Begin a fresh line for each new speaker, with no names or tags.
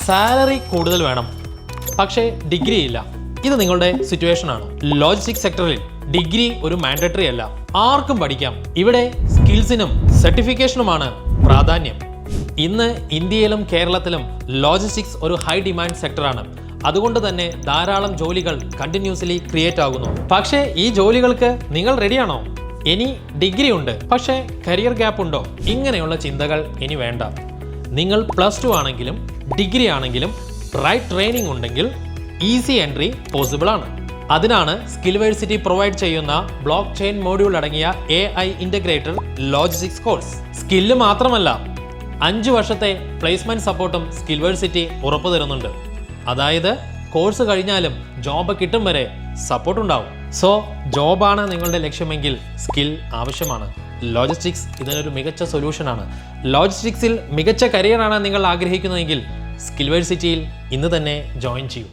Salary കൂടുതൽ വേണം, പക്ഷേ ഡിഗ്രി ഇല്ല. ഇത് നിങ്ങളുടെ സിറ്റുവേഷൻ ആണ്. ലോജിസ്റ്റിക്സ് സെക്ടറിൽ ഡിഗ്രി ഒരു മാൻഡറ്ററി അല്ല, ആർക്കും പഠിക്കാം. ഇവിടെ സ്കിൽസിനും സർട്ടിഫിക്കേഷനുമാണ് പ്രാധാന്യം. ഇന്ന് ഇന്ത്യയിലും കേരളത്തിലും ലോജിസ്റ്റിക്സ് ഒരു ഹൈ ഡിമാൻഡ് സെക്ടറാണ്. അതുകൊണ്ട് തന്നെ ധാരാളം ജോലികൾ കണ്ടിന്യൂസ്ലി ക്രിയേറ്റ് ആകുന്നു. പക്ഷേ ഈ ജോലികൾക്ക് നിങ്ങൾ റെഡിയാണോ? ഇനി ഡിഗ്രി ഉണ്ട്, പക്ഷേ കരിയർ ഗ്യാപ്പ് ഉണ്ടോ? ഇങ്ങനെയുള്ള ചിന്തകൾ ഇനി വേണ്ട. നിങ്ങൾ +2 ആണെങ്കിലും ഡിഗ്രി ആണെങ്കിലും റൈറ്റ് ട്രെയിനിങ് ഉണ്ടെങ്കിൽ ഈസി എൻട്രി പോസിബിൾ ആണ്. അതിനാണ് സ്കിൽവേഴ്സിറ്റി പ്രൊവൈഡ് ചെയ്യുന്ന ബ്ലോക്ക് ചെയിൻ മോഡ്യൂൾ അടങ്ങിയ AI integrated logistics course. Skill മാത്രമല്ല, 5 വർഷത്തെ പ്ലേസ്മെന്റ് സപ്പോർട്ടും സ്കിൽവേഴ്സിറ്റി ഉറപ്പു തരുന്നുണ്ട്. അതായത് കോഴ്സ് കഴിഞ്ഞാലും ജോബ് കിട്ടും വരെ സപ്പോർട്ട് ഉണ്ടാവും. സോ ജോബാണ് നിങ്ങളുടെ ലക്ഷ്യമെങ്കിൽ സ്കിൽ ആവശ്യമാണ്. ലോജിസ്റ്റിക്സ് ഇതിനൊരു മികച്ച സൊല്യൂഷനാണ്. ലോജിസ്റ്റിക്സിൽ മികച്ച കരിയറാണ് നിങ്ങൾ ആഗ്രഹിക്കുന്നതെങ്കിൽ സ്കിൽവേഴ്സിറ്റിയിൽ ഇന്ന് തന്നെ ജോയിൻ ചെയ്യൂ.